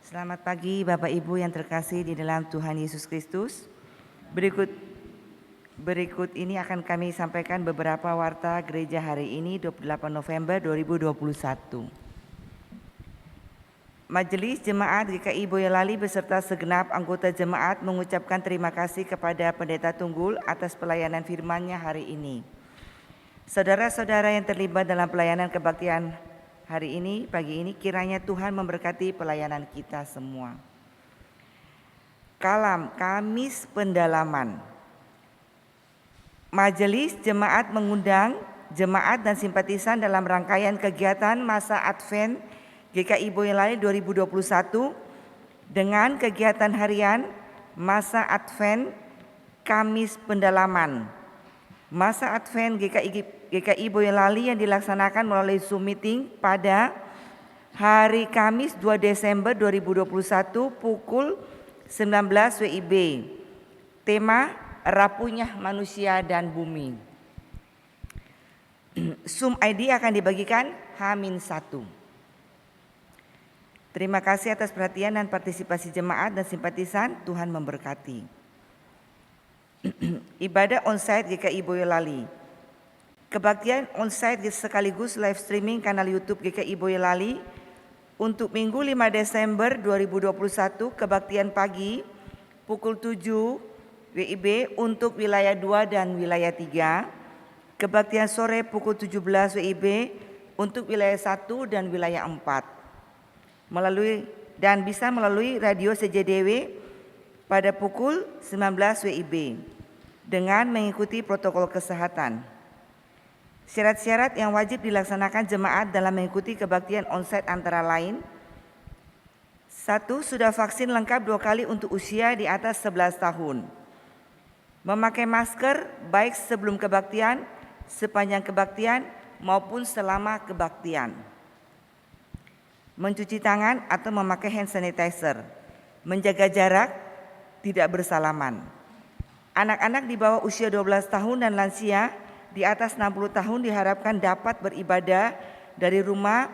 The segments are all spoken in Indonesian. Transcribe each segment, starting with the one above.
Selamat pagi Bapak Ibu yang terkasih di dalam Tuhan Yesus Kristus. Berikut ini akan kami sampaikan beberapa warta gereja hari ini 28 November 2021. Majelis Jemaat GKI Boyolali beserta segenap anggota jemaat mengucapkan terima kasih kepada Pendeta Tunggul atas pelayanan firman-Nya hari ini. Saudara-saudara yang terlibat dalam pelayanan kebaktian hari ini, pagi ini, kiranya Tuhan memberkati pelayanan kita semua. Kamis pendalaman. Majelis Jemaat mengundang jemaat dan simpatisan dalam rangkaian kegiatan masa Advent GKI Boyolali 2021 dengan kegiatan harian masa Advent Kamis pendalaman. Masa Advent GKI Boyolali yang dilaksanakan melalui Zoom meeting pada hari Kamis 2 Desember 2021 pukul 19 WIB. Tema rapuhnya manusia dan bumi. Zoom ID akan dibagikan H-1. Terima kasih atas perhatian dan partisipasi jemaat dan simpatisan. Tuhan memberkati. Ibadah onsite GKI Boyolali. Kebaktian onsite sekaligus live streaming kanal YouTube GKI Boyolali untuk Minggu 5 Desember 2021 kebaktian pagi pukul 7 WIB untuk wilayah 2 dan wilayah 3, kebaktian sore pukul 17 WIB untuk wilayah 1 dan wilayah 4. Bisa melalui radio CJDW pada pukul 19 WIB dengan mengikuti protokol kesehatan. Syarat-syarat yang wajib dilaksanakan jemaat dalam mengikuti kebaktian onsite antara lain: 1. Sudah vaksin lengkap 2 kali untuk usia di atas 11 tahun. Memakai masker baik sebelum kebaktian, sepanjang kebaktian maupun selama kebaktian. Mencuci tangan atau memakai hand sanitizer. Menjaga jarak, tidak bersalaman. Anak-anak di bawah usia 12 tahun dan lansia di atas 60 tahun diharapkan dapat beribadah dari rumah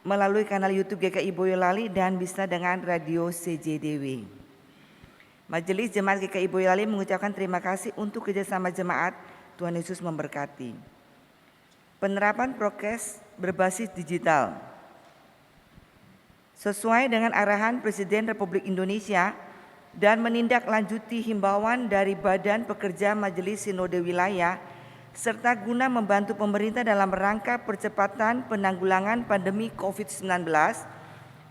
melalui kanal YouTube GKI Boyolali dan bisa dengan radio CJDW. Majelis Jemaat GKI Boyolali mengucapkan terima kasih untuk kerjasama jemaat. Tuhan Yesus memberkati. Penerapan prokes berbasis digital. Sesuai dengan arahan Presiden Republik Indonesia dan menindaklanjuti himbauan dari Badan Pekerja Majelis Sinode Wilayah serta guna membantu pemerintah dalam rangka percepatan penanggulangan pandemi COVID-19,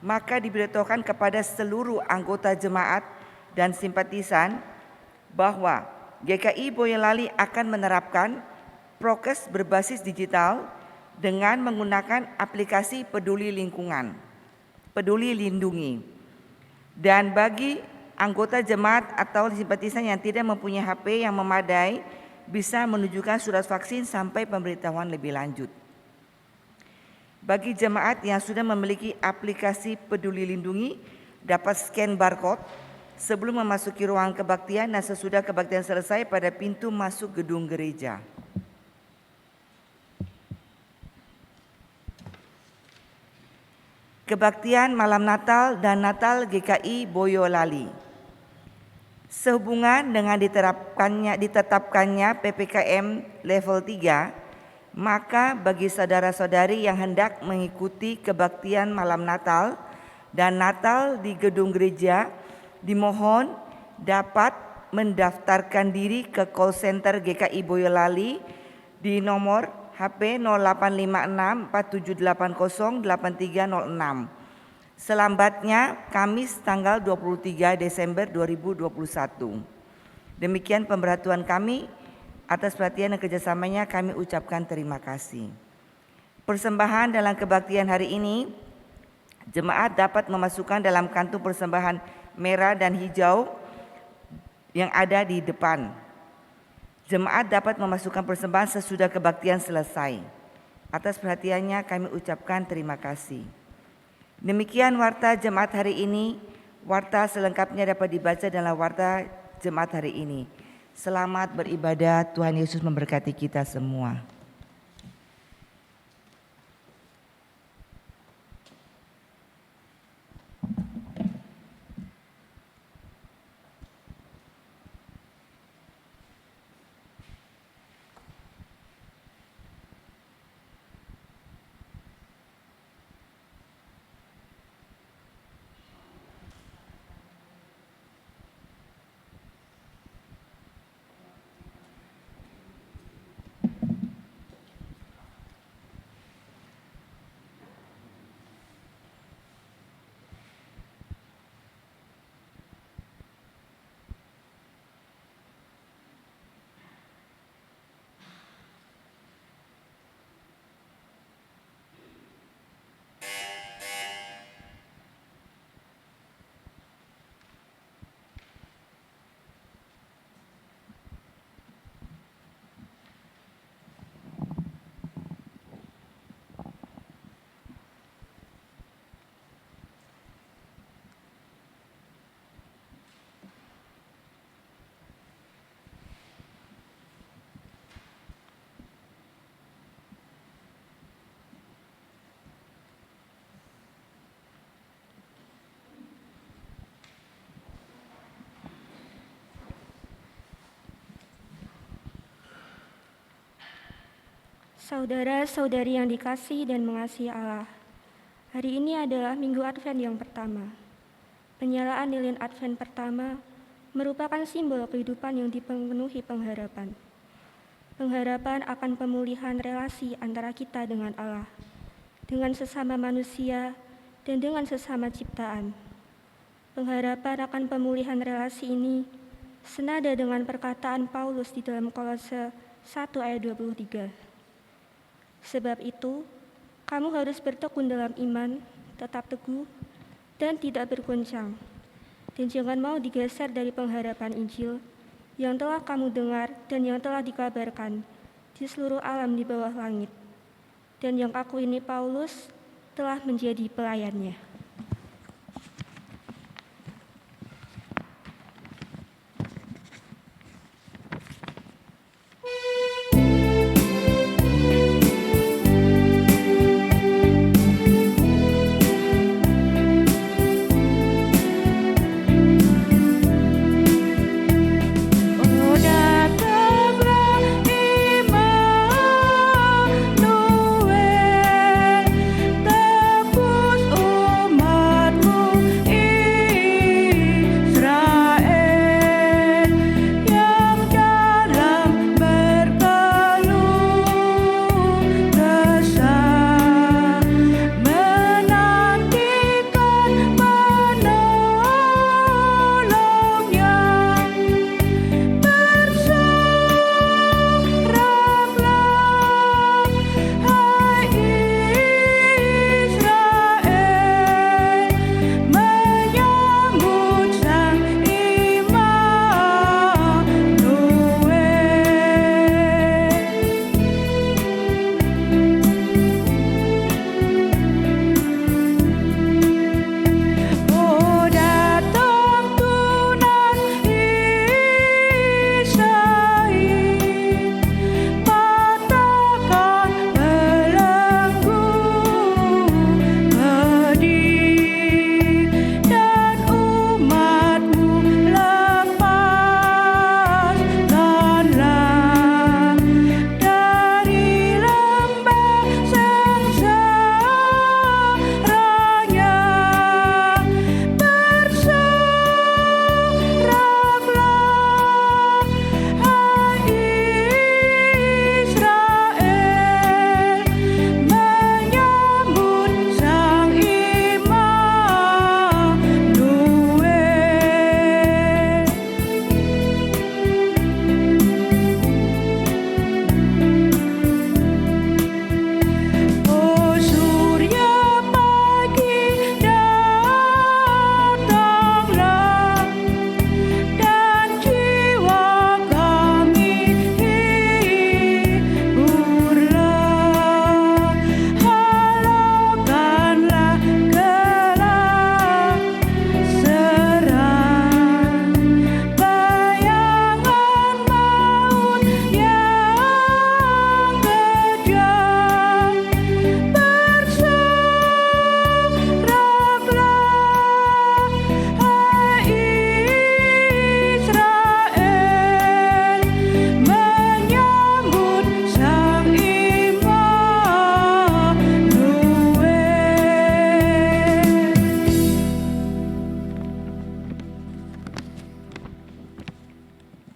maka diberitahukan kepada seluruh anggota jemaat dan simpatisan bahwa GKI Boyolali akan menerapkan prokes berbasis digital dengan menggunakan aplikasi Peduli Lindungi. Dan bagi anggota jemaat atau simpatisan yang tidak mempunyai HP yang memadai bisa menunjukkan surat vaksin sampai pemberitahuan lebih lanjut. Bagi jemaat yang sudah memiliki aplikasi Peduli Lindungi dapat scan barcode sebelum memasuki ruang kebaktian dan sesudah kebaktian selesai pada pintu masuk gedung gereja. Kebaktian Malam Natal dan Natal GKI Boyolali. Sehubungan dengan ditetapkannya PPKM level 3, maka bagi saudara-saudari yang hendak mengikuti kebaktian Malam Natal dan Natal di gedung gereja, dimohon dapat mendaftarkan diri ke call center GKI Boyolali di nomor HP 085647808306. Selambatnya Kamis tanggal 23 Desember 2021. Demikian pemberitahuan kami. Atas perhatian dan kerjasamanya kami ucapkan terima kasih. Persembahan dalam kebaktian hari ini, jemaat dapat memasukkan dalam kantung persembahan merah dan hijau yang ada di depan. Jemaat dapat memasukkan persembahan sesudah kebaktian selesai. Atas perhatiannya kami ucapkan terima kasih. Demikian warta jemaat hari ini. Warta selengkapnya dapat dibaca dalam warta jemaat hari ini. Selamat beribadah. Tuhan Yesus memberkati kita semua. Saudara-saudari yang dikasihi dan mengasihi Allah, hari ini adalah Minggu Advent yang pertama. Penyalaan lilin Advent pertama merupakan simbol kehidupan yang dipenuhi pengharapan. Pengharapan akan pemulihan relasi antara kita dengan Allah, dengan sesama manusia, dan dengan sesama ciptaan. Pengharapan akan pemulihan relasi ini senada dengan perkataan Paulus di dalam Kolose 1 ayat 23. Sebab itu, kamu harus bertekun dalam iman, tetap teguh, dan tidak bergoncang. Dan jangan mau digeser dari pengharapan Injil yang telah kamu dengar dan yang telah dikabarkan di seluruh alam di bawah langit. Dan yang aku ini Paulus telah menjadi pelayannya.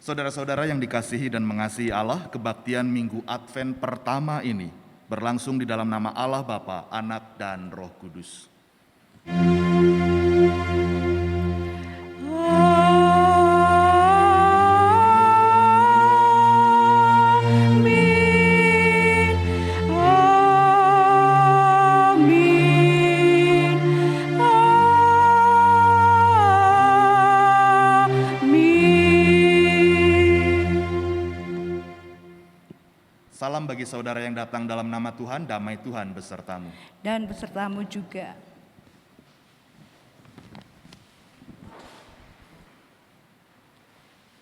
Saudara-saudara yang dikasihi dan mengasihi Allah, kebaktian Minggu Advent pertama ini berlangsung di dalam nama Allah Bapa, Anak, dan Roh Kudus. Salam bagi saudara yang datang dalam nama Tuhan, damai Tuhan besertamu. Dan besertamu juga.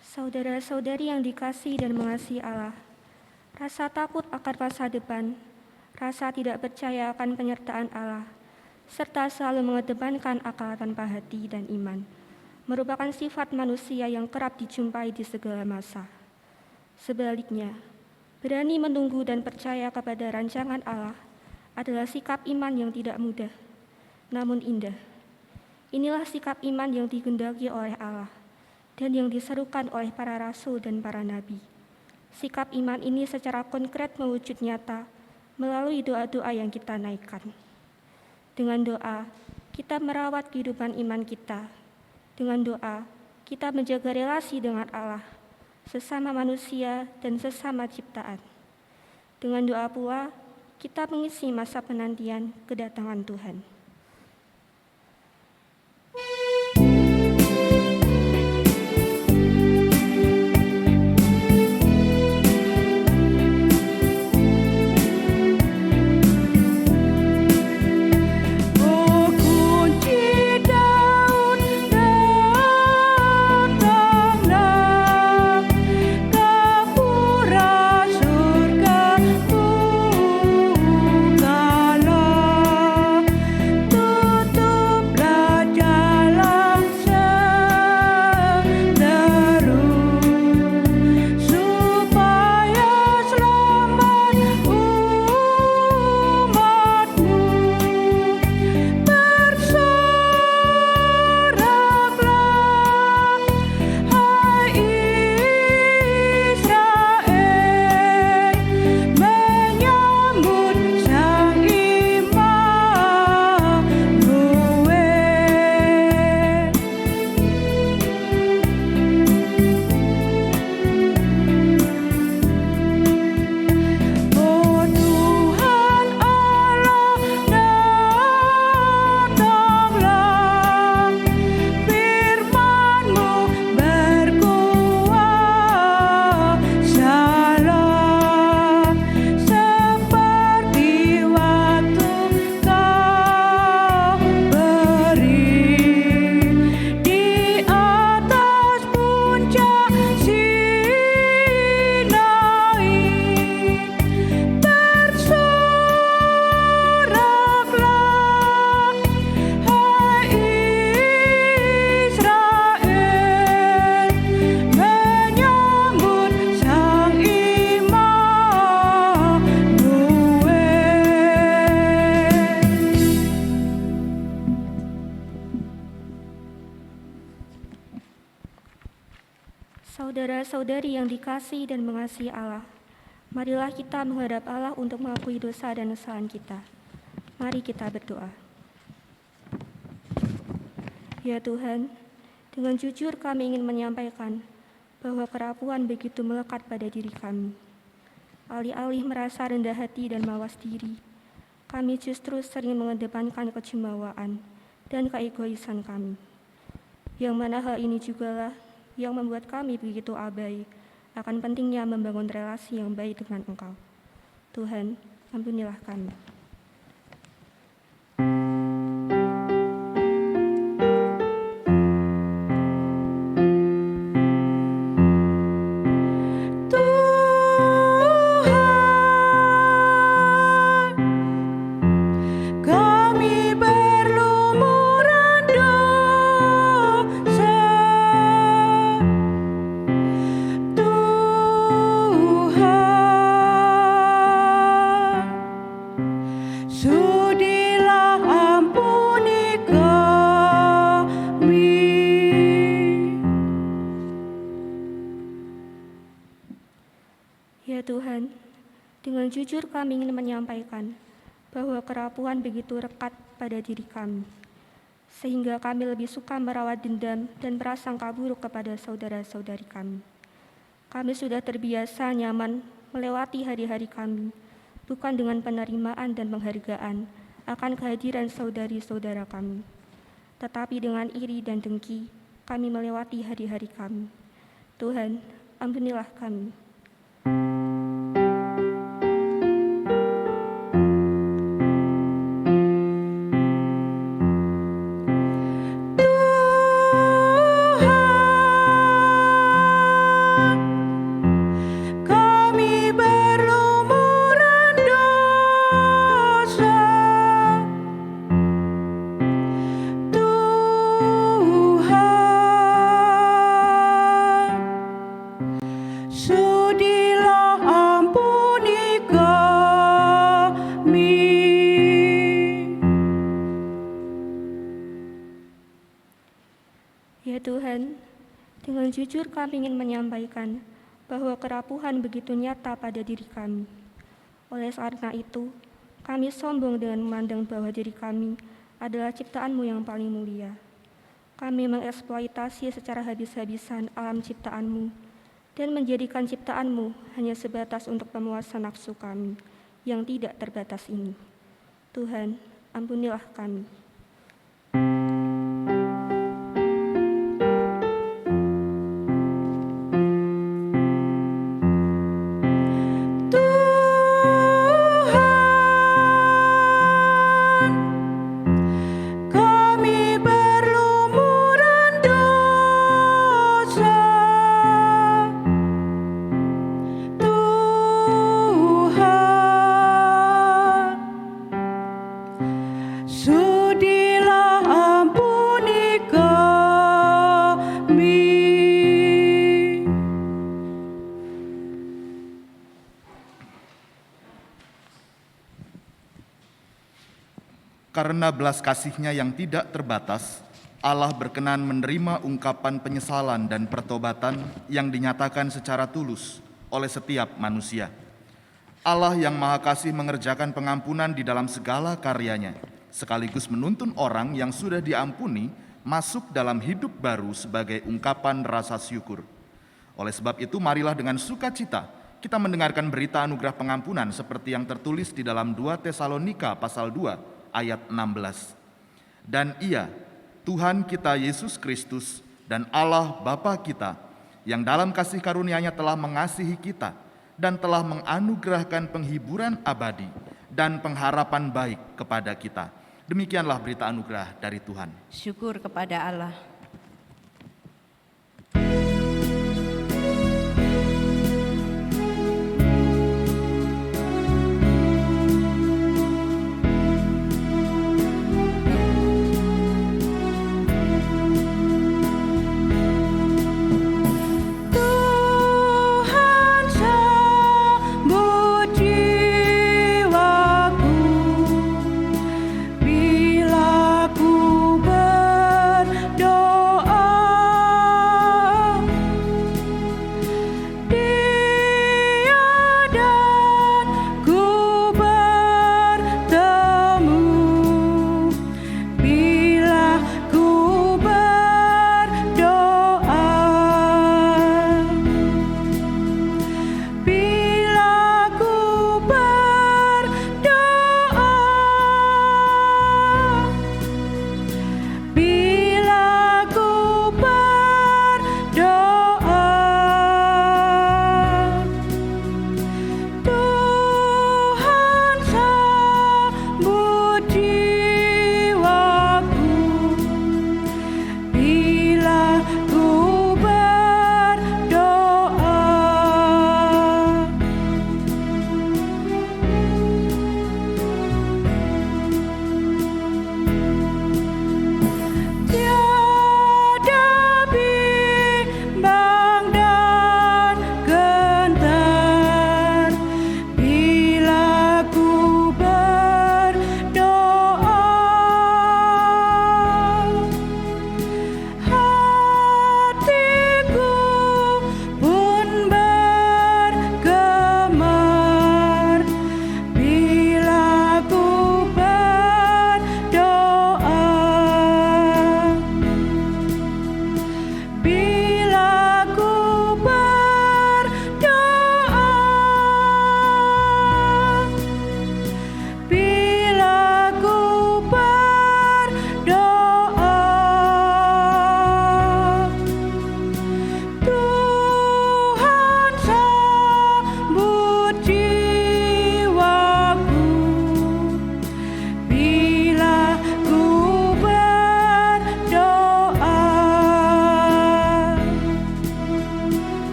Saudara-saudari yang dikasihi dan mengasihi Allah, rasa takut akan masa depan, rasa tidak percaya akan penyertaan Allah, serta selalu mengedepankan akal tanpa hati dan iman, merupakan sifat manusia yang kerap dijumpai di segala masa. Sebaliknya, Berani menunggu dan percaya kepada rancangan Allah adalah sikap iman yang tidak mudah, namun indah. Inilah sikap iman yang digendaki oleh Allah dan yang diserukan oleh para rasul dan para nabi. Sikap iman ini secara konkret mewujud nyata melalui doa-doa yang kita naikkan. Dengan doa, kita merawat kehidupan iman kita. Dengan doa, kita menjaga relasi dengan Allah, sesama manusia dan sesama ciptaan. Dengan doa pula, kita mengisi masa penantian kedatangan Tuhan. Saudara-saudari yang dikasihi dan mengasihi Allah, marilah kita menghadap Allah untuk mengakui dosa dan kesalahan kita. Mari kita berdoa. Ya Tuhan, dengan jujur kami ingin menyampaikan bahwa kerapuhan begitu melekat pada diri kami. Alih-alih merasa rendah hati dan mawas diri, kami justru sering mengedepankan kecemawaan dan keegoisan kami. Yang mana hal ini jugalah yang membuat kami begitu abai akan pentingnya membangun relasi yang baik dengan Engkau. Tuhan, ampunilah kami. Ya Tuhan, dengan jujur kami ingin menyampaikan bahwa kerapuhan begitu rekat pada diri kami, sehingga kami lebih suka merawat dendam dan prasangka buruk kepada saudara-saudari kami. Kami sudah terbiasa nyaman melewati hari-hari kami, bukan dengan penerimaan dan penghargaan akan kehadiran saudari-saudara kami, tetapi dengan iri dan dengki kami melewati hari-hari kami. Tuhan, ampunilah kami. So Ya Tuhan, dengan jujur kami ingin menyampaikan bahwa kerapuhan begitu nyata pada diri kami. Oleh karena itu, kami sombong dengan memandang bahwa diri kami adalah ciptaan-Mu yang paling mulia. Kami mengeksploitasi secara habis-habisan alam ciptaan-Mu dan menjadikan ciptaan-Mu hanya sebatas untuk pemuasan nafsu kami yang tidak terbatas ini. Tuhan, ampunilah kami. Karena belas kasih-Nya yang tidak terbatas, Allah berkenan menerima ungkapan penyesalan dan pertobatan yang dinyatakan secara tulus oleh setiap manusia. Allah yang Maha Kasih mengerjakan pengampunan di dalam segala karyanya, sekaligus menuntun orang yang sudah diampuni masuk dalam hidup baru sebagai ungkapan rasa syukur. Oleh sebab itu, marilah dengan sukacita kita mendengarkan berita anugerah pengampunan seperti yang tertulis di dalam 2 Tesalonika pasal 2 ayat 16. Dan Ia, Tuhan kita Yesus Kristus dan Allah Bapa kita, yang dalam kasih karunia-Nya telah mengasihi kita dan telah menganugerahkan penghiburan abadi dan pengharapan baik kepada kita. Demikianlah berita anugerah dari Tuhan. Syukur kepada Allah. Bila ku berdoa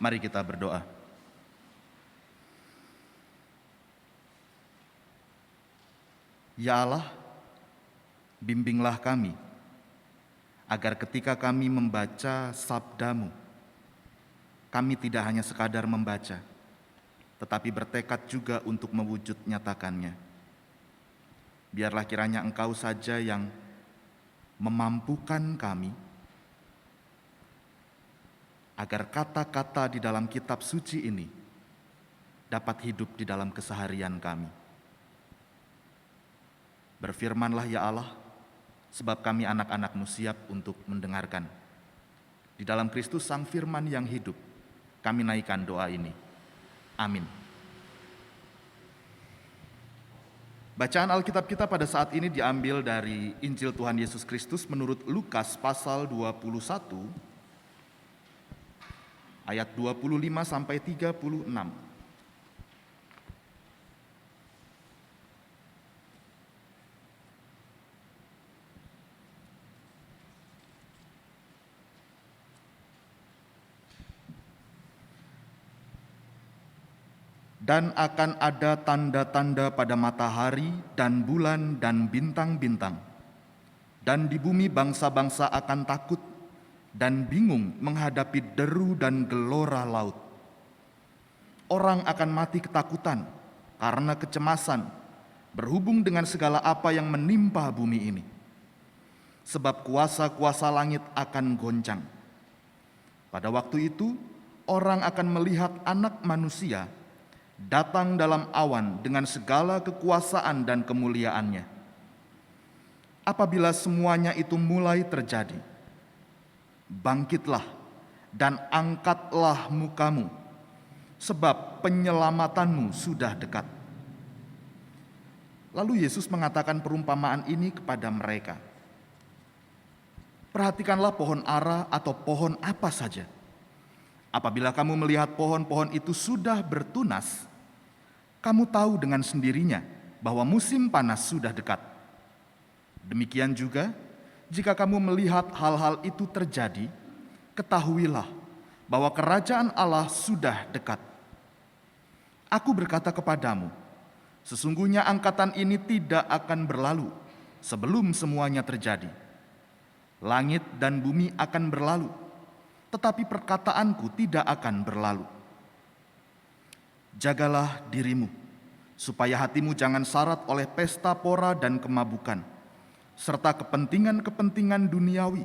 Mari kita berdoa. Ya Allah, bimbinglah kami, agar ketika kami membaca sabda-Mu, kami tidak hanya sekadar membaca, tetapi bertekad juga untuk mewujud nyatakannya. Biarlah kiranya Engkau saja yang memampukan kami, agar kata-kata di dalam kitab suci ini dapat hidup di dalam keseharian kami. Berfirmanlah ya Allah, sebab kami anak-anak-Mu siap untuk mendengarkan. Di dalam Kristus Sang Firman yang hidup, kami naikkan doa ini. Amin. Bacaan Alkitab kita pada saat ini diambil dari Injil Tuhan Yesus Kristus menurut Lukas pasal 21, ayat 25 sampai 36. Dan akan ada tanda-tanda pada matahari dan bulan dan bintang-bintang. Dan di bumi bangsa-bangsa akan takut dan bingung menghadapi deru dan gelora laut. Orang akan mati ketakutan karena kecemasan berhubung dengan segala apa yang menimpa bumi ini. Sebab kuasa-kuasa langit akan goncang. Pada waktu itu, orang akan melihat Anak Manusia datang dalam awan dengan segala kekuasaan dan kemuliaannya. Apabila semuanya itu mulai terjadi, bangkitlah dan angkatlah mukamu, sebab penyelamatanmu sudah dekat. Lalu Yesus mengatakan perumpamaan ini kepada mereka. Perhatikanlah pohon ara atau pohon apa saja. Apabila kamu melihat pohon-pohon itu sudah bertunas, kamu tahu dengan sendirinya bahwa musim panas sudah dekat. Demikian juga, jika kamu melihat hal-hal itu terjadi, ketahuilah bahwa kerajaan Allah sudah dekat. Aku berkata kepadamu, sesungguhnya angkatan ini tidak akan berlalu sebelum semuanya terjadi. Langit dan bumi akan berlalu, tetapi perkataanku tidak akan berlalu. Jagalah dirimu, supaya hatimu jangan syarat oleh pesta pora dan kemabukan, serta kepentingan-kepentingan duniawi,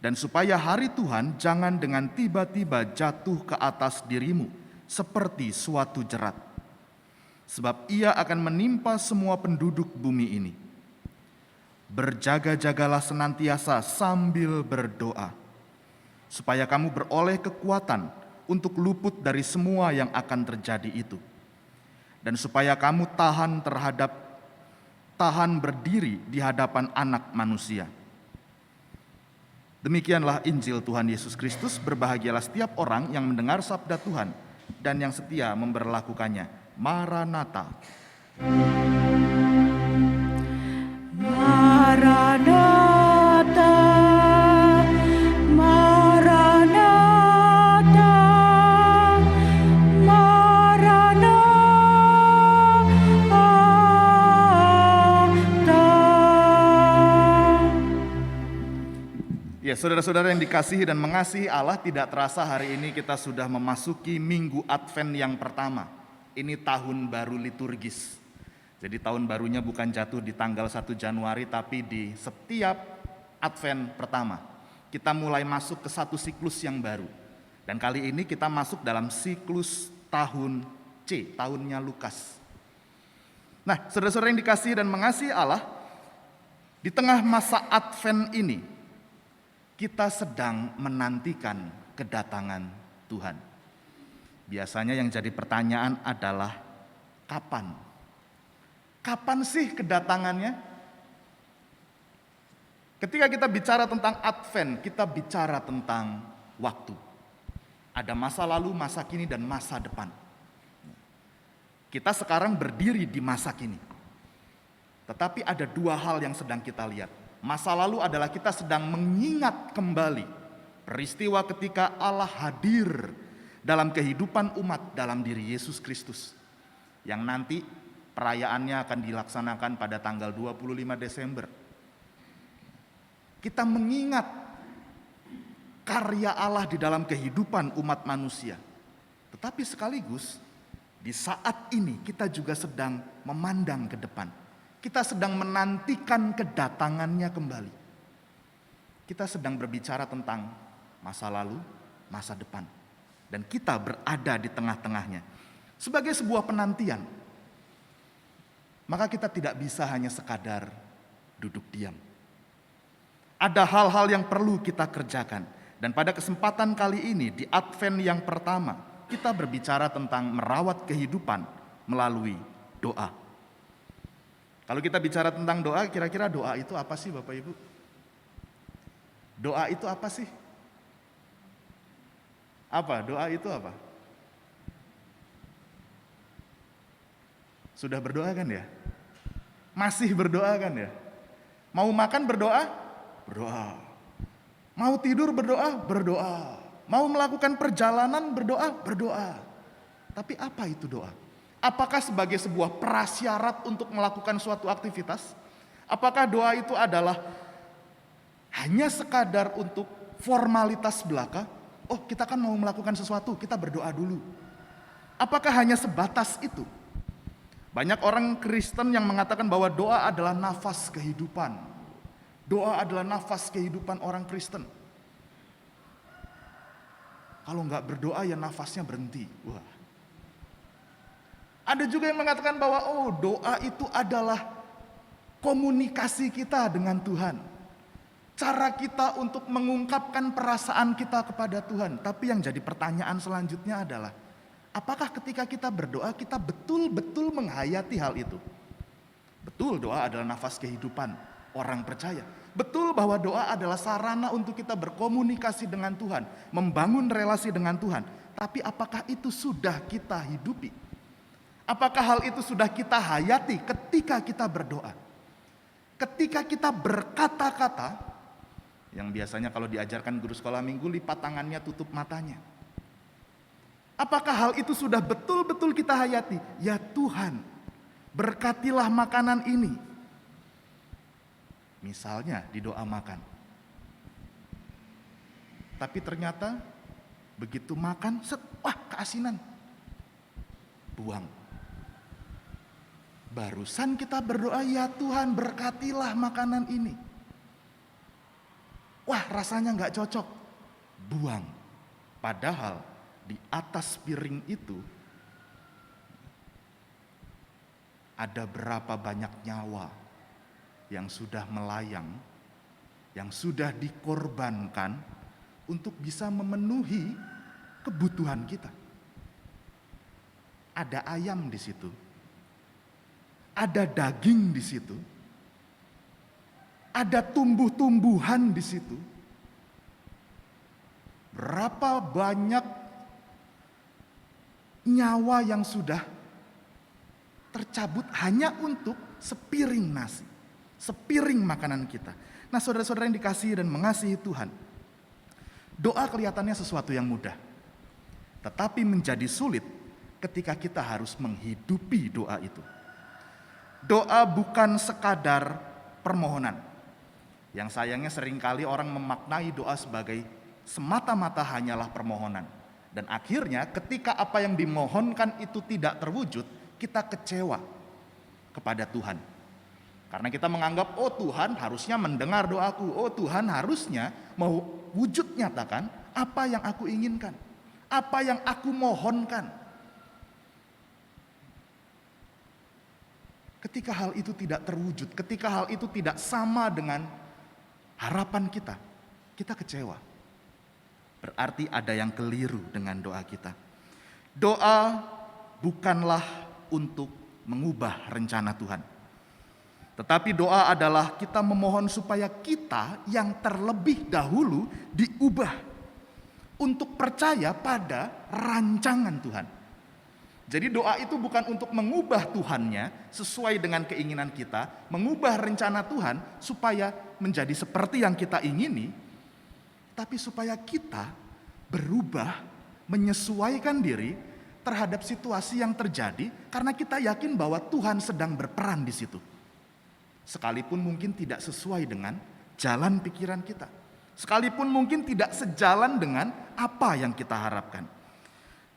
dan supaya hari Tuhan jangan dengan tiba-tiba jatuh ke atas dirimu seperti suatu jerat. Sebab ia akan menimpa semua penduduk bumi ini. Berjaga-jagalah senantiasa sambil berdoa, supaya kamu beroleh kekuatan untuk luput dari semua yang akan terjadi itu. Dan supaya kamu tahan berdiri di hadapan Anak Manusia. Demikianlah Injil Tuhan Yesus Kristus. Berbahagialah setiap orang yang mendengar sabda Tuhan dan yang setia memberlakukannya. Maranatha. Maranatha, Maranatha, Maranatha. Ya, saudara-saudara yang dikasihi dan mengasihi Allah, tidak terasa hari ini kita sudah memasuki Minggu Advent yang pertama. Ini tahun baru liturgis. Jadi tahun barunya bukan jatuh di tanggal 1 Januari, tapi di setiap Advent pertama. Kita mulai masuk ke satu siklus yang baru. Dan kali ini kita masuk dalam siklus tahun C, tahunnya Lukas. Nah, saudara-saudara yang dikasihi dan mengasihi Allah, di tengah masa Advent ini, kita sedang menantikan kedatangan Tuhan. Biasanya yang jadi pertanyaan adalah kapan? Kapan sih kedatangannya? Ketika kita bicara tentang Advent, kita bicara tentang waktu. Ada masa lalu, masa kini, dan masa depan. Kita sekarang berdiri di masa kini. Tetapi ada dua hal yang sedang kita lihat. Masa lalu adalah kita sedang mengingat kembali peristiwa ketika Allah hadir dalam kehidupan umat dalam diri Yesus Kristus, yang nanti perayaannya akan dilaksanakan pada tanggal 25 Desember. Kita mengingat karya Allah di dalam kehidupan umat manusia. Tetapi sekaligus di saat ini kita juga sedang memandang ke depan. Kita sedang menantikan kedatangannya kembali. Kita sedang berbicara tentang masa lalu, masa depan. Dan kita berada di tengah-tengahnya. Sebagai sebuah penantian, maka kita tidak bisa hanya sekadar duduk diam. Ada hal-hal yang perlu kita kerjakan. Dan pada kesempatan kali ini di Advent yang pertama, kita berbicara tentang merawat kehidupan melalui doa. Kalau kita bicara tentang doa, kira-kira doa itu apa sih Bapak Ibu? Doa itu apa sih? Apa? Doa itu apa? Sudah berdoa kan ya? Masih berdoa kan ya? Mau makan berdoa? Berdoa. Mau tidur berdoa? Berdoa. Mau melakukan perjalanan berdoa? Berdoa. Tapi apa itu doa? Apakah sebagai sebuah prasyarat untuk melakukan suatu aktivitas? Apakah doa itu adalah hanya sekadar untuk formalitas belaka? Oh, kita kan mau melakukan sesuatu, kita berdoa dulu. Apakah hanya sebatas itu? Banyak orang Kristen yang mengatakan bahwa doa adalah nafas kehidupan. Doa adalah nafas kehidupan orang Kristen. Kalau nggak berdoa ya nafasnya berhenti. Wah. Ada juga yang mengatakan bahwa doa itu adalah komunikasi kita dengan Tuhan. Cara kita untuk mengungkapkan perasaan kita kepada Tuhan. Tapi yang jadi pertanyaan selanjutnya adalah, apakah ketika kita berdoa kita betul-betul menghayati hal itu? Betul, doa adalah nafas kehidupan orang percaya. Betul bahwa doa adalah sarana untuk kita berkomunikasi dengan Tuhan, membangun relasi dengan Tuhan. Tapi apakah itu sudah kita hidupi? Apakah hal itu sudah kita hayati ketika kita berdoa? Ketika kita berkata-kata, yang biasanya kalau diajarkan guru sekolah minggu, lipat tangannya, tutup matanya. Apakah hal itu sudah betul-betul kita hayati? Ya Tuhan, berkatilah makanan ini. Misalnya di doa makan. Tapi ternyata begitu makan, wah keasinan. Buang. Barusan kita berdoa, ya Tuhan berkatilah makanan ini. Wah rasanya gak cocok. Buang. Padahal di atas piring itu ada berapa banyak nyawa yang sudah melayang, yang sudah dikorbankan untuk bisa memenuhi kebutuhan kita. Ada ayam di situ, ada daging di situ, ada tumbuh-tumbuhan di situ. Berapa banyak nyawa yang sudah tercabut hanya untuk sepiring nasi, sepiring makanan kita. Nah saudara-saudara yang dikasihi dan mengasihi Tuhan, doa kelihatannya sesuatu yang mudah, tetapi menjadi sulit ketika kita harus menghidupi doa itu. Doa bukan sekadar permohonan. Yang sayangnya seringkali orang memaknai doa sebagai semata-mata hanyalah permohonan. Dan akhirnya ketika apa yang dimohonkan itu tidak terwujud, kita kecewa kepada Tuhan. Karena kita menganggap, oh Tuhan harusnya mendengar doaku, oh Tuhan harusnya mau wujud nyatakan apa yang aku inginkan, apa yang aku mohonkan. Ketika hal itu tidak terwujud, ketika hal itu tidak sama dengan harapan kita, kita kecewa. Berarti ada yang keliru dengan doa kita. Doa bukanlah untuk mengubah rencana Tuhan. Tetapi doa adalah kita memohon supaya kita yang terlebih dahulu diubah untuk percaya pada rancangan Tuhan. Jadi doa itu bukan untuk mengubah Tuhannya sesuai dengan keinginan kita, mengubah rencana Tuhan supaya menjadi seperti yang kita ingini, tapi supaya kita berubah menyesuaikan diri terhadap situasi yang terjadi karena kita yakin bahwa Tuhan sedang berperan di situ. Sekalipun mungkin tidak sesuai dengan jalan pikiran kita. Sekalipun mungkin tidak sejalan dengan apa yang kita harapkan.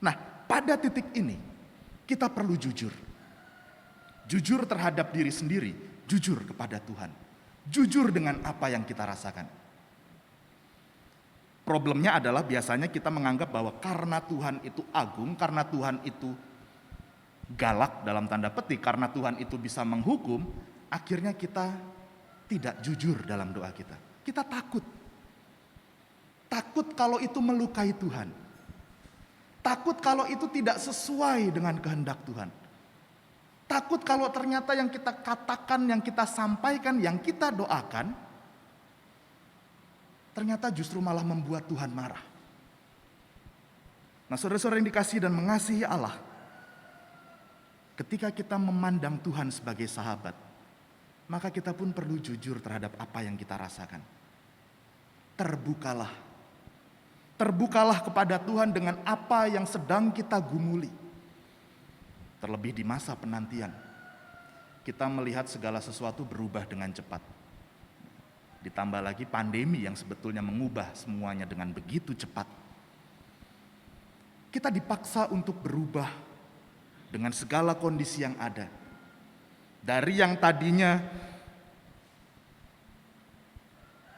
Nah, pada titik ini kita perlu jujur. Jujur terhadap diri sendiri, jujur kepada Tuhan. Jujur dengan apa yang kita rasakan. Problemnya adalah biasanya kita menganggap bahwa karena Tuhan itu agung, karena Tuhan itu galak dalam tanda petik, karena Tuhan itu bisa menghukum, akhirnya kita tidak jujur dalam doa kita. Kita takut. Takut kalau itu melukai Tuhan. Takut kalau itu tidak sesuai dengan kehendak Tuhan. Takut kalau ternyata yang kita katakan, yang kita sampaikan, yang kita doakan, ternyata justru malah membuat Tuhan marah. Nah, saudara-saudara yang dikasihi dan mengasihi Allah, ketika kita memandang Tuhan sebagai sahabat, maka kita pun perlu jujur terhadap apa yang kita rasakan. Terbukalah. Terbukalah kepada Tuhan dengan apa yang sedang kita gumuli. Terlebih di masa penantian, kita melihat segala sesuatu berubah dengan cepat. Ditambah lagi pandemi yang sebetulnya mengubah semuanya dengan begitu cepat. Kita dipaksa untuk berubah dengan segala kondisi yang ada. Dari yang tadinya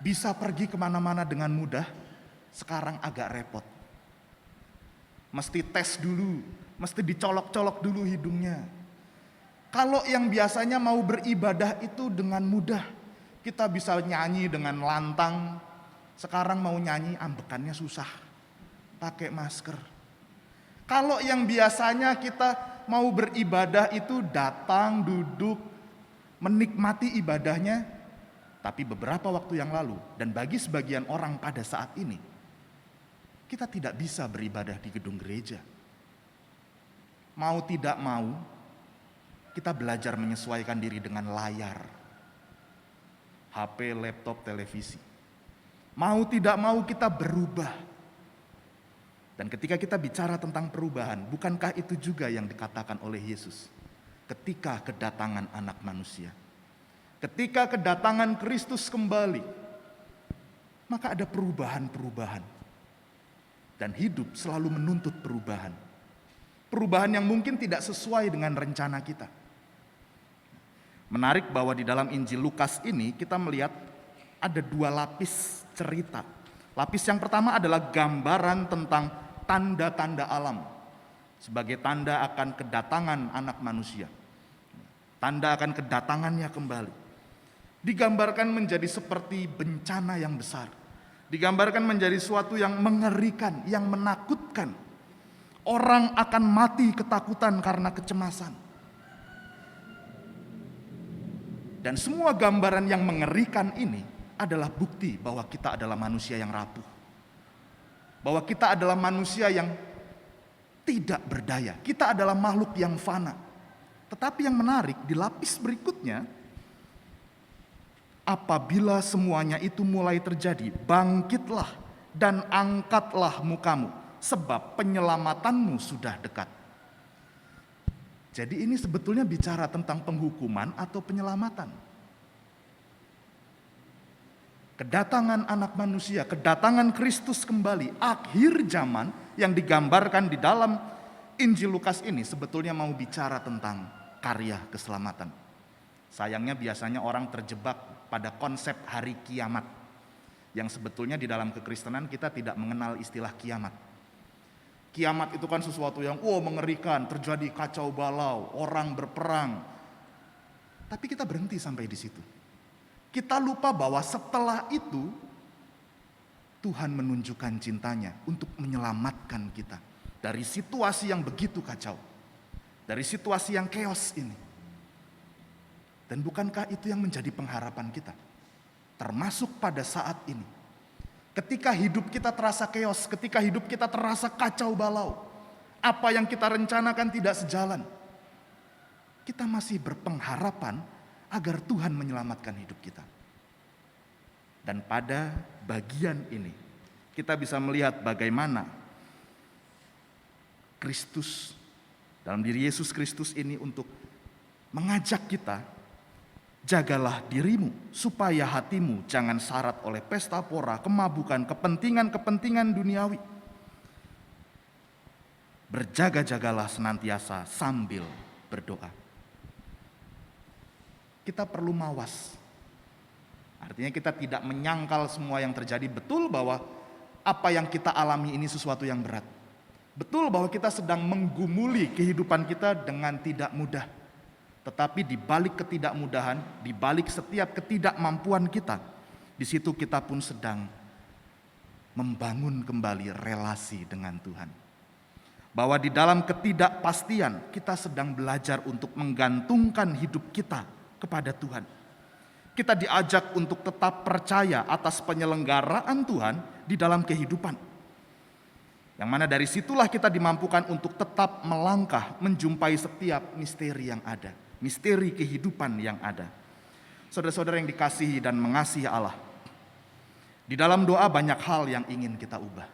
bisa pergi kemana-mana dengan mudah, sekarang agak repot. Mesti tes dulu, mesti dicolok-colok dulu hidungnya. Kalau yang biasanya mau beribadah itu dengan mudah, kita bisa nyanyi dengan lantang, sekarang mau nyanyi ambekannya susah, pakai masker. Kalau yang biasanya kita mau beribadah itu datang, duduk, menikmati ibadahnya, tapi beberapa waktu yang lalu, dan bagi sebagian orang pada saat ini, kita tidak bisa beribadah di gedung gereja. Mau tidak mau, kita belajar menyesuaikan diri dengan layar. HP, laptop, televisi. Mau tidak mau kita berubah. Dan ketika kita bicara tentang perubahan, bukankah itu juga yang dikatakan oleh Yesus? Ketika kedatangan anak manusia. Ketika kedatangan Kristus kembali, maka ada perubahan-perubahan. Dan hidup selalu menuntut perubahan. Perubahan yang mungkin tidak sesuai dengan rencana kita. Menarik bahwa di dalam Injil Lukas ini kita melihat ada dua lapis cerita. Lapis yang pertama adalah gambaran tentang tanda-tanda alam. Sebagai tanda akan kedatangan anak manusia. Tanda akan kedatangannya kembali. Digambarkan menjadi seperti bencana yang besar. Digambarkan menjadi suatu yang mengerikan, yang menakutkan. Orang akan mati ketakutan karena kecemasan. Dan semua gambaran yang mengerikan ini adalah bukti bahwa kita adalah manusia yang rapuh. Bahwa kita adalah manusia yang tidak berdaya. Kita adalah makhluk yang fana. Tetapi yang menarik di lapis berikutnya, apabila semuanya itu mulai terjadi, bangkitlah dan angkatlah mukamu, sebab penyelamatanmu sudah dekat. Jadi ini sebetulnya bicara tentang penghukuman atau penyelamatan. Kedatangan anak manusia, kedatangan Kristus kembali, akhir zaman yang digambarkan di dalam Injil Lukas ini sebetulnya mau bicara tentang karya keselamatan. Sayangnya biasanya orang terjebak pada konsep hari kiamat, yang sebetulnya di dalam kekristenan kita tidak mengenal istilah kiamat. Kiamat itu kan sesuatu yang mengerikan, terjadi kacau balau, orang berperang. Tapi kita berhenti sampai di situ. Kita lupa bahwa setelah itu Tuhan menunjukkan cintanya untuk menyelamatkan kita dari situasi yang begitu kacau, dari situasi yang chaos ini. Dan bukankah itu yang menjadi pengharapan kita? Termasuk pada saat ini. Ketika hidup kita terasa chaos, ketika hidup kita terasa kacau balau, apa yang kita rencanakan tidak sejalan, kita masih berpengharapan agar Tuhan menyelamatkan hidup kita. Dan pada bagian ini, kita bisa melihat bagaimana Kristus, dalam diri Yesus Kristus ini untuk mengajak kita, jagalah dirimu supaya hatimu jangan syarat oleh pesta pora, kemabukan, kepentingan-kepentingan duniawi. Berjaga-jagalah senantiasa sambil berdoa. Kita perlu mawas. Artinya kita tidak menyangkal semua yang terjadi. Betul bahwa apa yang kita alami ini sesuatu yang berat. Betul bahwa kita sedang menggumuli kehidupan kita dengan tidak mudah. Tetapi di balik ketidakmudahan, di balik setiap ketidakmampuan kita, di situ kita pun sedang membangun kembali relasi dengan Tuhan. Bahwa di dalam ketidakpastian kita sedang belajar untuk menggantungkan hidup kita kepada Tuhan. Kita diajak untuk tetap percaya atas penyelenggaraan Tuhan di dalam kehidupan. Yang mana dari situlah kita dimampukan untuk tetap melangkah menjumpai setiap misteri yang ada. Misteri kehidupan yang ada. Saudara-saudara yang dikasihi dan mengasihi Allah. Di dalam doa banyak hal yang ingin kita ubah.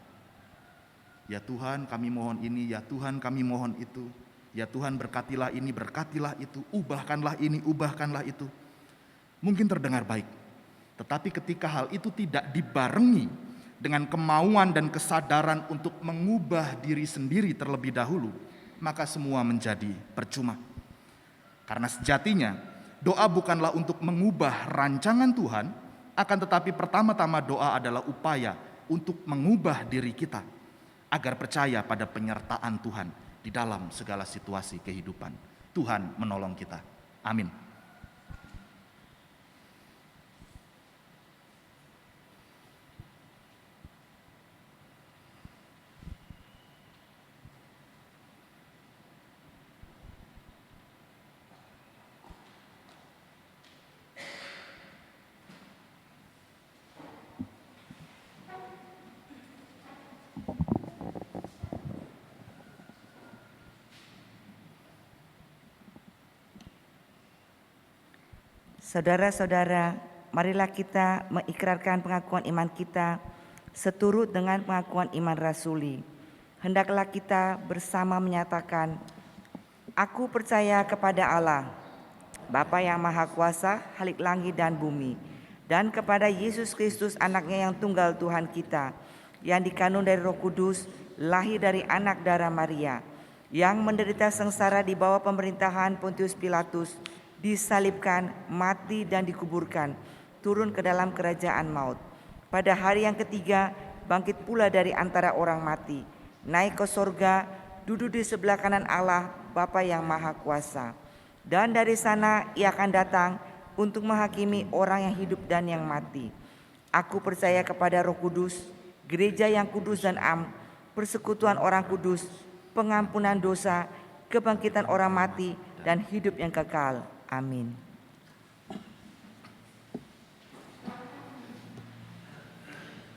Ya Tuhan kami mohon ini, ya Tuhan kami mohon itu. Ya Tuhan berkatilah ini, berkatilah itu. Ubahkanlah ini, ubahkanlah itu. Mungkin terdengar baik. Tetapi ketika hal itu tidak dibarengi dengan kemauan dan kesadaran untuk mengubah diri sendiri terlebih dahulu, maka semua menjadi percuma. Karena sejatinya doa bukanlah untuk mengubah rancangan Tuhan, akan tetapi pertama-tama doa adalah upaya untuk mengubah diri kita agar percaya pada penyertaan Tuhan di dalam segala situasi kehidupan. Tuhan menolong kita. Amin. Saudara-saudara, marilah kita mengikrarkan pengakuan iman kita seturut dengan pengakuan iman rasuli. Hendaklah kita bersama menyatakan, aku percaya kepada Allah, Bapa yang Maha Kuasa, Khalik langit dan bumi, dan kepada Yesus Kristus anaknya yang tunggal Tuhan kita, yang dikandung dari Roh Kudus, lahir dari anak darah Maria, yang menderita sengsara di bawah pemerintahan Pontius Pilatus, disalibkan, mati dan dikuburkan, turun ke dalam kerajaan maut. Pada hari yang ketiga bangkit pula dari antara orang mati, naik ke sorga, duduk di sebelah kanan Allah Bapa yang Maha Kuasa. Dan dari sana ia akan datang untuk menghakimi orang yang hidup dan yang mati. Aku percaya kepada Roh Kudus, gereja yang kudus dan am, persekutuan orang kudus, pengampunan dosa, kebangkitan orang mati, dan hidup yang kekal. Amin.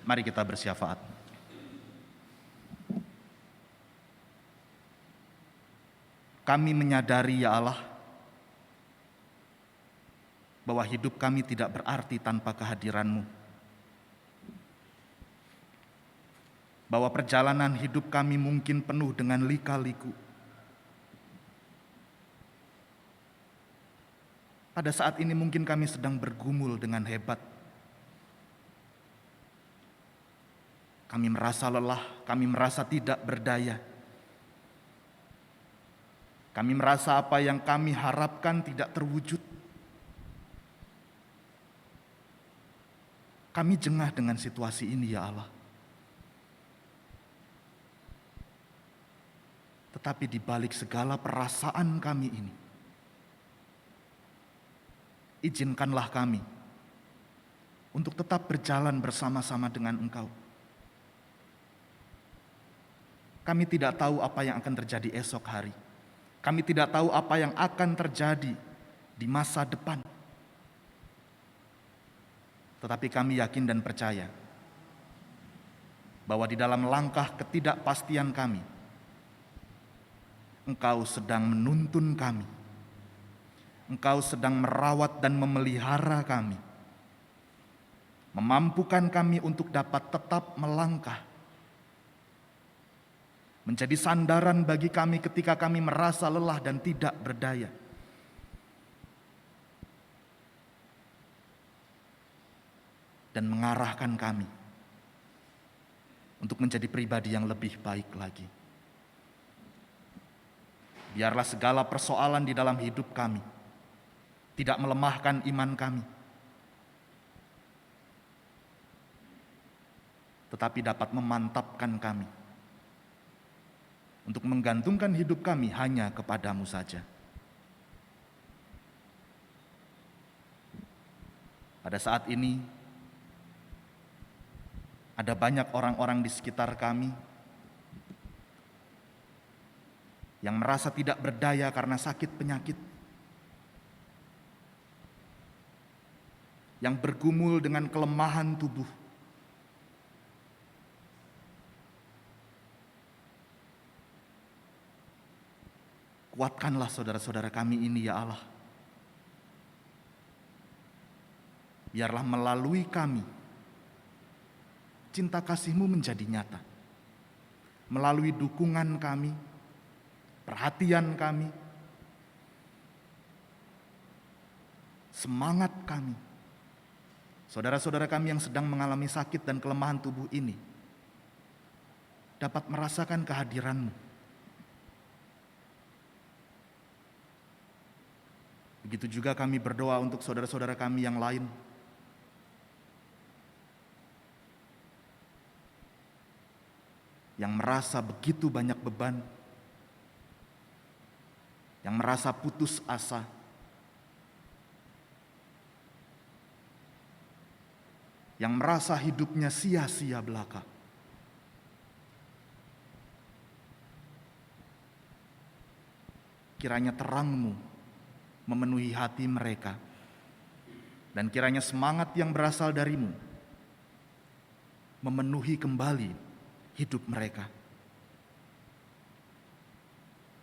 Mari kita bersyafaat. Kami menyadari ya Allah, bahwa hidup kami tidak berarti tanpa kehadiran-Mu. Bahwa perjalanan hidup kami mungkin penuh dengan lika-liku. Pada saat ini mungkin kami sedang bergumul dengan hebat. Kami merasa lelah, kami merasa tidak berdaya. Kami merasa apa yang kami harapkan tidak terwujud. Kami jengah dengan situasi ini ya Allah. Tetapi di balik segala perasaan kami ini, izinkanlah kami untuk tetap berjalan bersama-sama dengan Engkau. Kami tidak tahu apa yang akan terjadi esok hari. Kami tidak tahu apa yang akan terjadi di masa depan. Tetapi kami yakin dan percaya bahwa di dalam langkah ketidakpastian kami, Engkau sedang menuntun kami. Engkau sedang merawat dan memelihara kami, memampukan kami untuk dapat tetap melangkah, menjadi sandaran bagi kami ketika kami merasa lelah dan tidak berdaya. Dan mengarahkan kami untuk menjadi pribadi yang lebih baik lagi. Biarlah segala persoalan di dalam hidup kami tidak melemahkan iman kami, tetapi dapat memantapkan kami untuk menggantungkan hidup kami hanya kepadamu saja. Pada saat ini, ada banyak orang-orang di sekitar kami yang merasa tidak berdaya karena sakit penyakit, yang bergumul dengan kelemahan tubuh, kuatkanlah saudara-saudara kami ini ya Allah. Biarlah melalui kami, cinta kasih-Mu menjadi nyata. Melalui dukungan kami, perhatian kami, semangat kami, saudara-saudara kami yang sedang mengalami sakit dan kelemahan tubuh ini dapat merasakan kehadiran-Mu. Begitu juga kami berdoa untuk saudara-saudara kami yang lain yang merasa begitu banyak beban, yang merasa putus asa, yang merasa hidupnya sia-sia belaka. Kiranya terang-Mu memenuhi hati mereka, dan kiranya semangat yang berasal dari-Mu memenuhi kembali hidup mereka,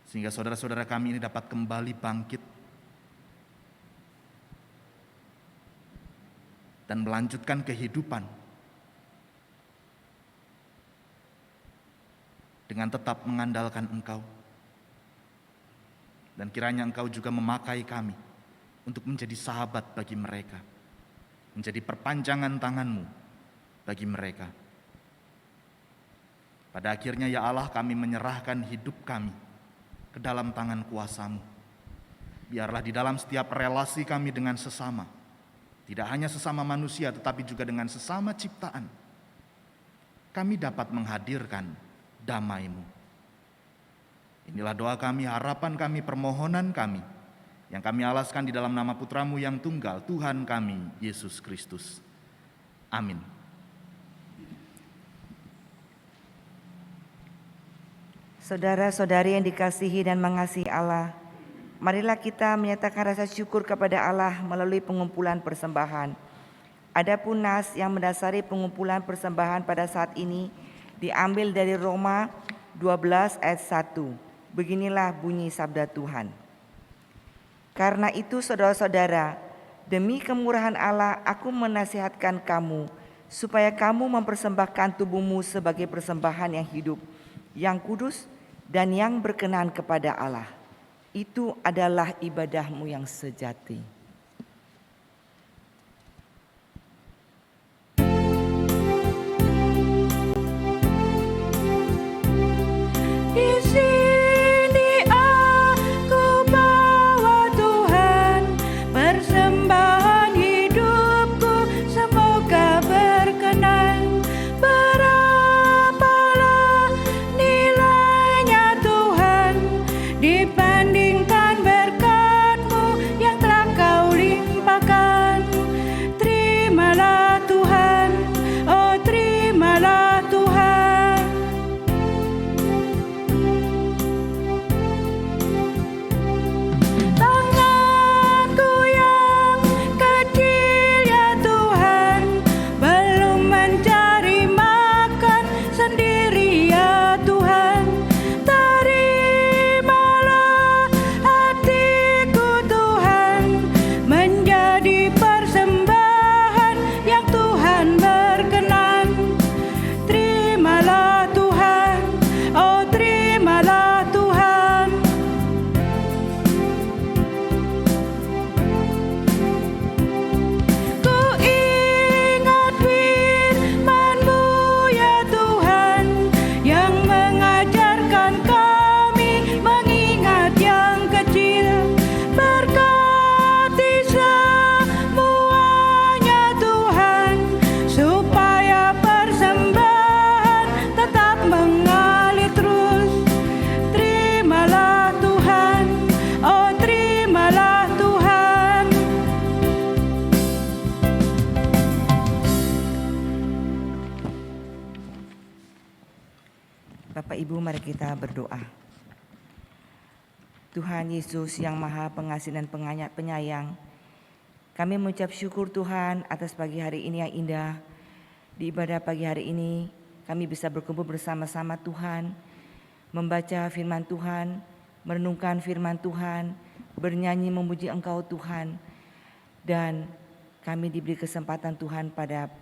sehingga saudara-saudara kami ini dapat kembali bangkit dan melanjutkan kehidupan dengan tetap mengandalkan Engkau. Dan kiranya Engkau juga memakai kami untuk menjadi sahabat bagi mereka, menjadi perpanjangan tangan-Mu bagi mereka. Pada akhirnya ya Allah, kami menyerahkan hidup kami ke dalam tangan kuasa-Mu. Biarlah di dalam setiap relasi kami dengan sesama, tidak hanya sesama manusia tetapi juga dengan sesama ciptaan, kami dapat menghadirkan damai-Mu. Inilah doa kami, harapan kami, permohonan kami yang kami alaskan di dalam nama Putra-Mu yang tunggal, Tuhan kami, Yesus Kristus. Amin. Saudara-saudari yang dikasihi dan mengasihi Allah, marilah kita menyatakan rasa syukur kepada Allah melalui pengumpulan persembahan. Adapun nas yang mendasari pengumpulan persembahan pada saat ini diambil dari Roma 12 ayat 1. Beginilah bunyi sabda Tuhan. Karena itu saudara-saudara, demi kemurahan Allah aku menasihatkan kamu supaya kamu mempersembahkan tubuhmu sebagai persembahan yang hidup, yang kudus, dan yang berkenan kepada Allah. Itu adalah ibadahmu yang sejati. Dibandingkan berkat-Mu yang telah Kau Ibu, mari kita berdoa. Tuhan Yesus yang Maha Pengasih dan Penyayang, kami mengucap syukur Tuhan atas pagi hari ini yang indah. Di ibadah pagi hari ini kami bisa berkumpul bersama-sama Tuhan, membaca firman Tuhan, merenungkan firman Tuhan, bernyanyi memuji Engkau Tuhan. Dan kami diberi kesempatan Tuhan pada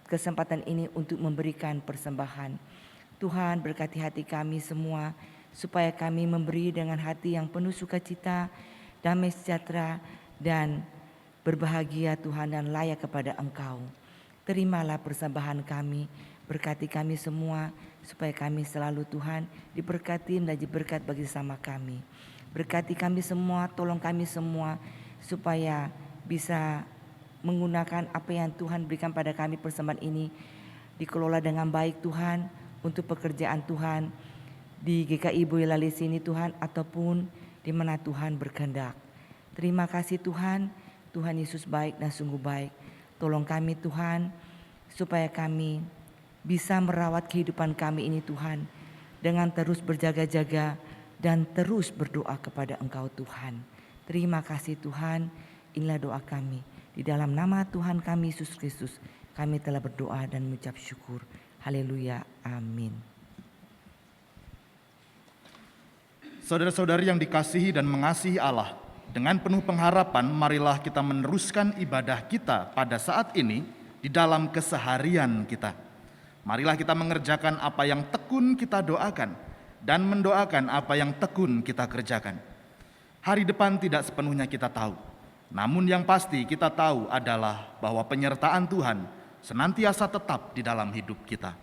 kesempatan ini untuk memberikan persembahan. Tuhan berkati hati kami semua, supaya kami memberi dengan hati yang penuh sukacita, damai sejahtera, dan berbahagia Tuhan dan layak kepada Engkau. Terimalah persembahan kami, berkati kami semua, supaya kami selalu Tuhan diberkati dan berkat bagi sama kami. Berkati kami semua, tolong kami semua, supaya bisa menggunakan apa yang Tuhan berikan pada kami persembahan ini, dikelola dengan baik Tuhan, untuk pekerjaan Tuhan, di GKI Boyolali sini Tuhan, ataupun di mana Tuhan berkehendak. Terima kasih Tuhan, Tuhan Yesus baik dan sungguh baik. Tolong kami Tuhan, supaya kami bisa merawat kehidupan kami ini Tuhan, dengan terus berjaga-jaga dan terus berdoa kepada Engkau Tuhan. Terima kasih Tuhan, inilah doa kami. Di dalam nama Tuhan kami Yesus Kristus, kami telah berdoa dan mengucap syukur. Haleluya, amin. Saudara-saudari yang dikasihi dan mengasihi Allah, dengan penuh pengharapan marilah kita meneruskan ibadah kita pada saat ini di dalam keseharian kita. Marilah kita mengerjakan apa yang tekun kita doakan dan mendoakan apa yang tekun kita kerjakan. Hari depan tidak sepenuhnya kita tahu, namun yang pasti kita tahu adalah bahwa penyertaan Tuhan senantiasa tetap di dalam hidup kita.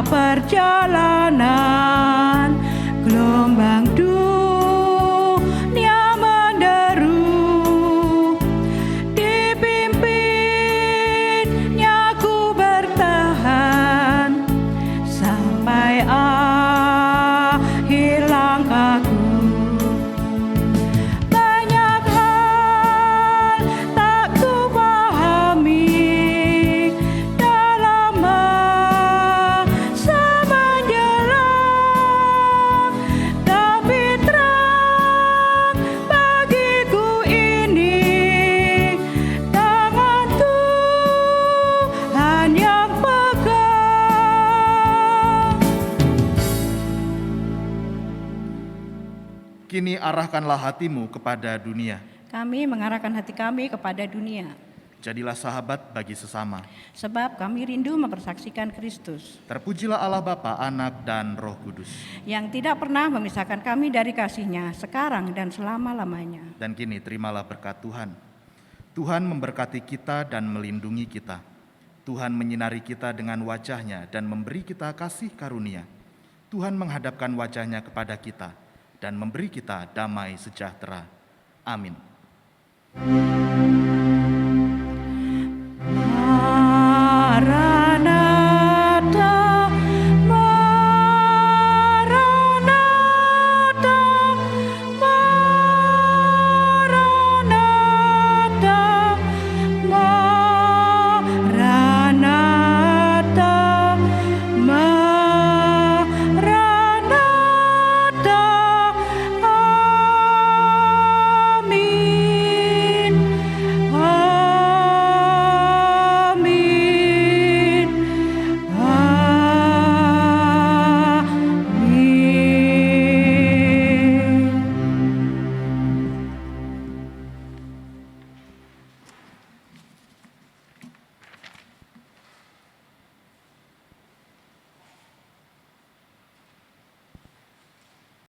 Perjalanan gelombang dunia menderu, dipimpinnya ku bertahan sampai akhir langkahku. Banyak hal tak ku pahami dalam Kini arahkanlah hatimu kepada dunia. Kami mengarahkan hati kami kepada dunia. Jadilah sahabat bagi sesama. Sebab kami rindu mempersaksikan Kristus, Terpujilah Allah Bapa, Anak, dan Roh Kudus. yang tidak pernah memisahkan kami dari kasih-Nya, sekarang dan selama-lamanya. Dan kini terimalah berkat Tuhan. Tuhan memberkati kita dan melindungi kita. Tuhan menyinari kita dengan wajah-Nya dan memberi kita kasih karunia. Tuhan menghadapkan wajah-Nya kepada kita dan memberi kita damai sejahtera. Amin.